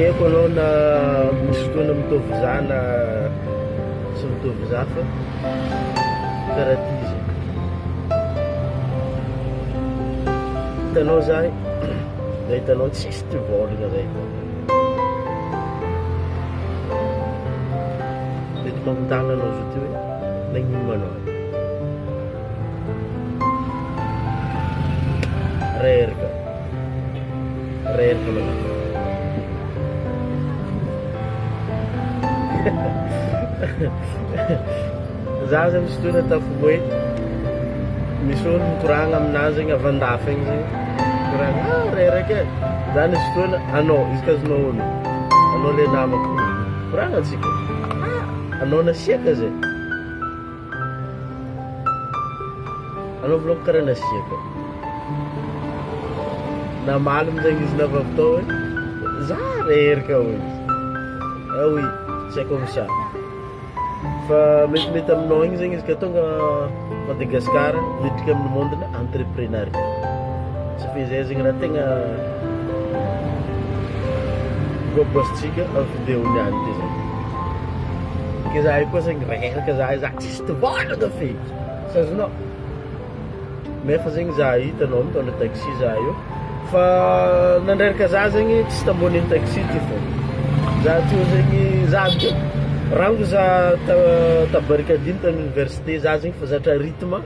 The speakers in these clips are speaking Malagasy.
tsy haiko anao na misy fotoana mitovy za na tsy mitovy za fa karaha ty izy. Hitanao zahay da hitanao tsisy ty vôlagna zay mety magnotagna anao zo ty hoe nagnino anao reraka mana za zay misy fotoana tafiky hoe misy olo mikoragna aminazy zegny avy andafy igny zegny koragna reraka e za nisy fotoana anao izy kazonao olo anao le namako koragna atsika anao nasiaka zay anao volako karaha nasiaka namaly amizegny izy navavitao hoe za reraka hoe oui c'est comme ça fa metimety aminao igny zegny izy ka tonga Madagascar midika amin'ny mondena entreprenariat satria zay zegny raha tegna gobasitsika amin'ny vidéo niany ty zay ke za koa zegny reraka za tsisy tivôlagna feky sazonao nefa zegny za hitanao mitondra taxi za io fa nandreraka za zegny tsisy tamboniny taxi ty fô za teo zegny za rango za tabarikadiny tamin'ny université za zegny fa zatra rythme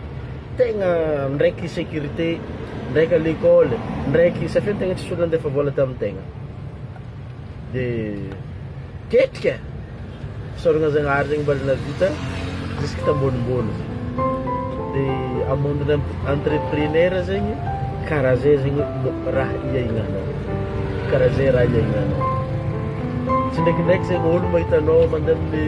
tegna ndraiky sécurité ndraiky à l'école ndraiky safia tegna tsisy olo andefa vola tamin'ny tegna de ketrika fisaoragna zagnahary zegny mbola navita jusque tambonimbony de amondona entrepreneur zegny karaha zay zegny raha iaignanao karaha zay raha iaignanao tsy ndraikindraiky zegny olo mahitanao mandeha amin'ny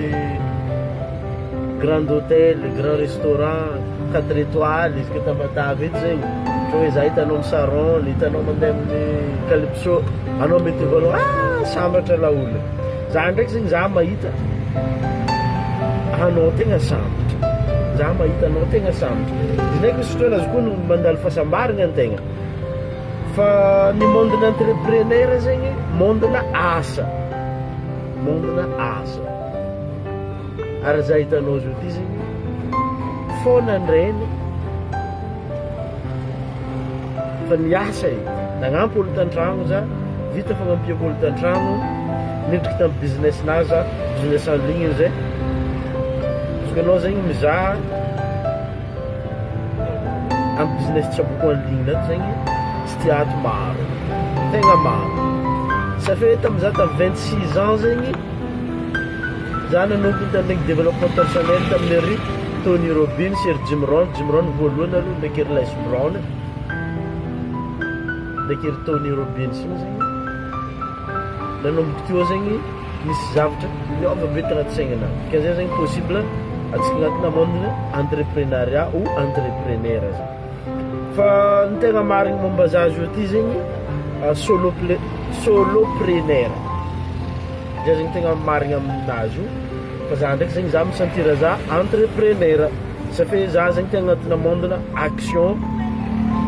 grand hôtel grand restaurant 4 étoiles izy ka tamatavy eto zegny ohatra hoe za hitanao amin'ny saron hitanao mandeha amin'ny calypso anao mety vanao sambatra la olo za ndraiky zegny za mahita anao tegna sambatra za mahita anao tegna sambatra izy ndraiky misy fotoana azo koa no mandalo fahasambaragna antegna fa ny mondena entrepreneur zegny mondena asa ary za hitanao zo ty zegny fônandrainy fa niasa i nagnampy olo tan-tragno za vita fagnampiako olo tan-tragno nidriky tamin'ny business-na za business en ligne zay izy anao zegny mizaha amin'ny business tsaboko en ligne nato zegny tsy tiato maro tegna maro safia tamin'iza tamin'ny 26 ans zegny za nanombony tamin'igny développement personnel tamin'ny ry Tony Robbins ery Jim Rohn voalohany aloha ndraiky ery Les Brown ndraiky ery Tony Robbins igny zegny nanomboky teo zegny misy zavatra miova be tagnaty saignana ka zay zegny possible atsika agnatina mondena entreprenariat ou entrepreneur zegny fa ny tegna marigny momba za zo ty zegny solopreneur zay zegny tegna marigny aminazy io fa za ndraiky zegny za misentira za entrepreneur safia za zegny tegna agnatina mondena action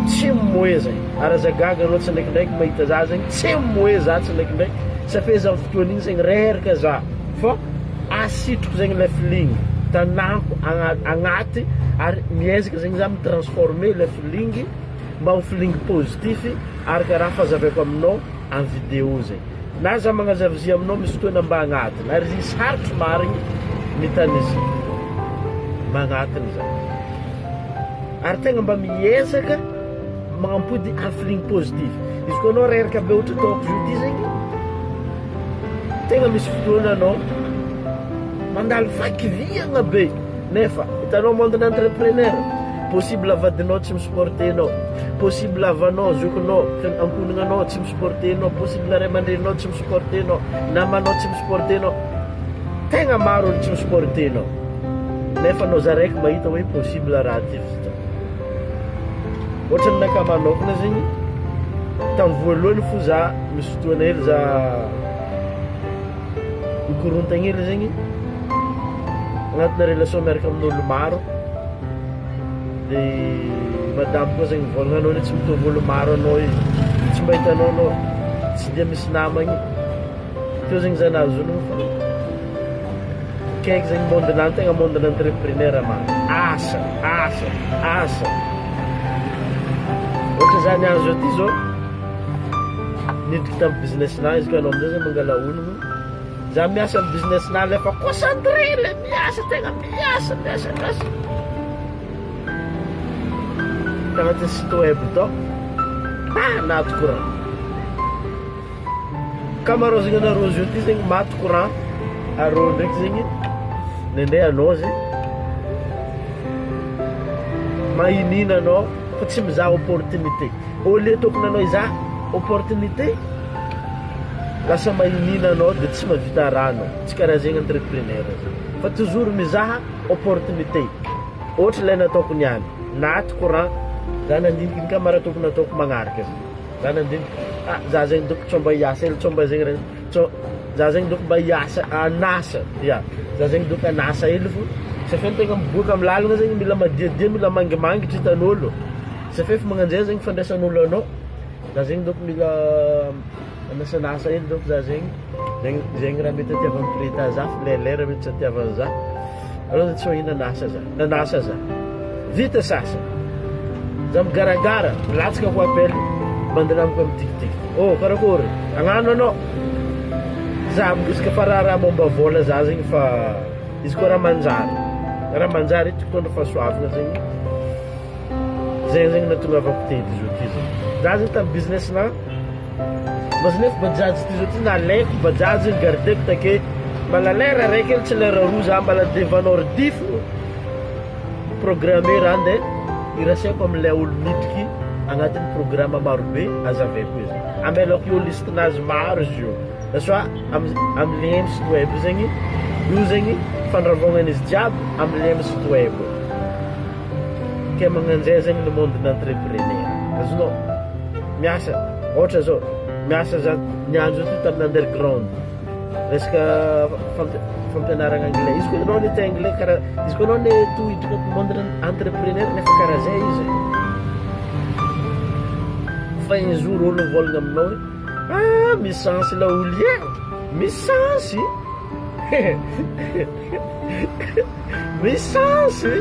tsy mimoe zegny ary zagaga anao tsy ndraikindraiky mahita za zegny tsy mimoe za tsy ndraikindraiky safia za fotoana igny zegny reraka za fa asitroko zegny le feeling tanako agnaty ary miezaka zegny za mitransformer le feeling mba ho feeling positif ary karaha fahazavako aminao amin'ny vidéo zegny na za magnazavizia aminao misy fotoana mba agnatiny ary izy sarotro marigny mitany izy magnatiny za ary tegna mba miezaka magnampody amin'ny feeling positif izy koa anao reraka be ohatra taoko zo ty zegny tegna misy fotoana anao mandalo vakiviagna be nefa hitanao mondena entrepreneur possible avadinao tsy misupportenao possible avanao zokinao ankonagnanao tsy misupportenao possible ray aman-dreninao tsy misupportenao namanao tsy misupportenao tegna maro olo tsy misupportenao nefa anao za raiky mahita hoe possible raha ty vita ohatra ny naka manokana zegny tamin'ny voalohany fo za misy fotoana hely za mikorontagna hely zegny agnatina relation miaraka amin'olo maro de madamo koa zegny volagna anao tsy mitovy olo maro anao io tsy mba hitanao anao tsy dia misy namagny teo zegny zanazy no fa kaiky zegny mondena tegna mondena entrepreneur ma asa ohatra za niazo ty zao nidriky tamin'ny business-na izy ka anao amizay zay mangala ologno za miasa amin'ny business-na le fa concentré le miasa tegna miasa tagnatin'ny site web to naty courant kamarao zegny anareo zio ty zegny maty courant arô ndraiky zegny nendray anao zegny mahinina anao fa tsy mizaha opportunité au lieu tokony anao izaha opportunité lasa mahinina anao dia tsy mahavita raha anao tsy karaha zegny entrepreneur fa toujours mizaha opportunité ohatra ilay nataoko niany naty courant za nandiniky ny kamara tokony nataoko magnaraka zegny za nandiniky za zegny doko tsomba hiasa ela tsomba zegny za zegny doko mba hiasa anasa ya za zegny doko anasa ely fo safe tegna miboaka amin'ny lalagna zegny mila madiadia mila mangimangitra hitan'olo safe efa magnanjay zegny fandraisan'olo anao za zegny doko mila anasanasa ely doko za zegny raha mety atiavany preta za fa lera mety tsy atiavany za aloha tsy hohina nanasa za vita sasa za migaragara milatsaka ko appel mandelamiko amin'ny tiktik karakory agnano anao za izy fa raha momba vola za zegny fa izy koa raha manjary tokony fa soavina zegny natongavako tety izy ty zegny za zegny tamin'ny business-na mas nefa bajaj ty zao ty nalaiko bajaj gardeko take mbala lera raiky ely tsy lera roa za mbala devanao ridifo programmer andeha irasaiko amin'ilay olo midriky agnatin'ny programme marobe azavaiko izy amelako io listinazy maro izy io na soit amin'ny lien site web zegny io zegny fandravognana izy jiaby amin'ny lien site web ke magnanjay zegny le monde d'entrepreneur azonao miasa ohatra zao miasa za niandro ty tamin'ny underground resaka fampianarana anglais izy koa anao nety anglais karaha izy koa anao ne tohidrika monde entrepreneur nefa karaha zay izy fa un jour olo mivolagna aminao hoe misy chance la olo e misy chance misy chance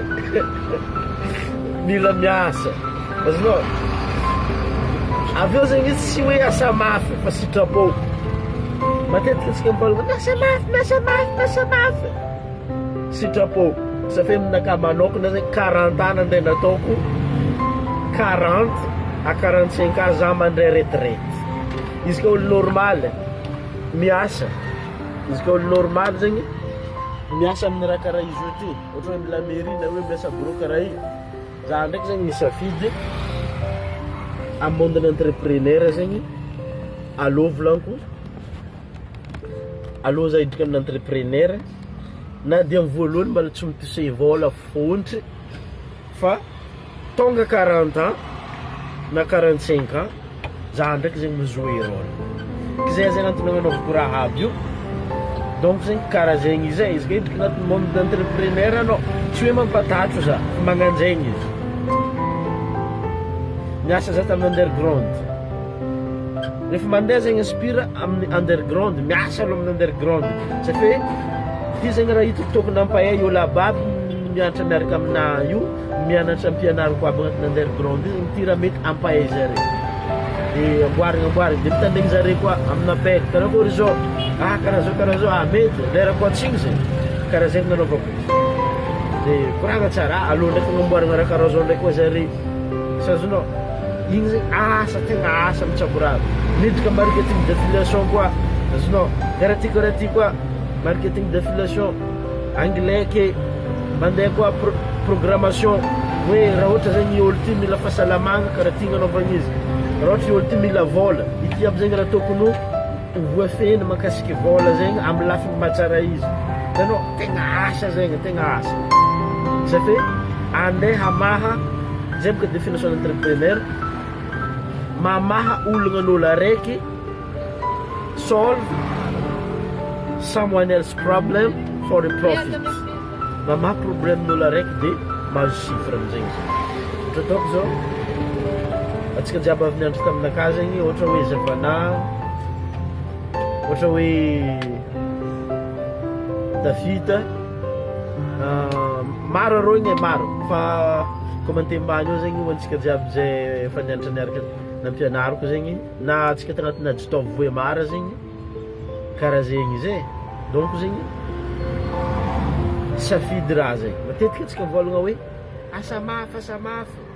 mila miasa azonao avy eo zegny izy tsy hoe asa mafy fa sitrapô matetika tsika mivolagna miasa mafy sitrapô safe aminaka manokana zegny 40 ans andeha nataoko 40 à 45 ans za mandray retraite izy ka olo normal miasa izy ka olo normal zegny miasa amin'ny raha karaha izy io ty ohatra hoe mila mairie na hoe miasa bureau karaha io za ndraiky zegny misafidy amin'ny monde d'entrepreneur zegny allo volaniko allo za hidrika amin'ny entrepreneur na dia amin'ny voalohany mbala tsy mitose vola fontry fa tonga 40 ans na 45 ans za ndraiky zegny mizoe rôle kizay zegny antonagnanovako raha aby io donc zegny karaha zegny izay izy ka hidrika anatin'ny monde d'entrepreneur anao tsy hoe mampatatro za fa magnanjaigny izy miasa za tamin'ny underground rehefa mandeha zegny inspire amin'ny underground miasa aloha amin'ny underground safe ty zegny raha hitako tokony ampahay olo ababy mianatra miaraka amina io mianatra ampianarako aby agnatin'ny underground io zegny ty raha mety ampahay zare dia amboarigna dia mitandregny zare koa amina paiky karakory zao karaha zao mety lera koa tsigny zegny karaha zegny nanaovako dia koragna tsara aloha ndraiky agnamboaragna raha karaha zao ndraiky koa zare sazonao igny zegny asa tegna asa mitsabo raha midrika marketing d'affiliation koa azonao karaha ty koa marketing d'affiliation anglais ke mandeha koa programmation hoe raha ohatra zegny olo ty mila fahasalamagna karaha ty gnanaovagna izy raha ohatra olo ty mila vola ity aby zegny raha tokony voafeny makasiky vola zegny amin'ny lafiny mahatsara izy hitanao tegna asa zegny tegna asa safe andeha hamaha zay boka définition d'entrepreneur mamaha olonan'olo araiky solve someone else problem for a profit mamaha problemn'olo araiky dia mahazo chiffre amizegny ohatra ataoko zao atsika jiaby avy niandro taminaka zegny ohatra hoe zavana ohatra hoe tafita maro arô igny maro fa koa mantembany eo zegny hoantsika jiaby zay efa nianatra niaraka nampianariko zegny na antsika tagnatina jitaovy voamara zegny karaha zegny izy e. Donc zegny safidy raha zegny matetika antsika mivolagna hoe asa mafy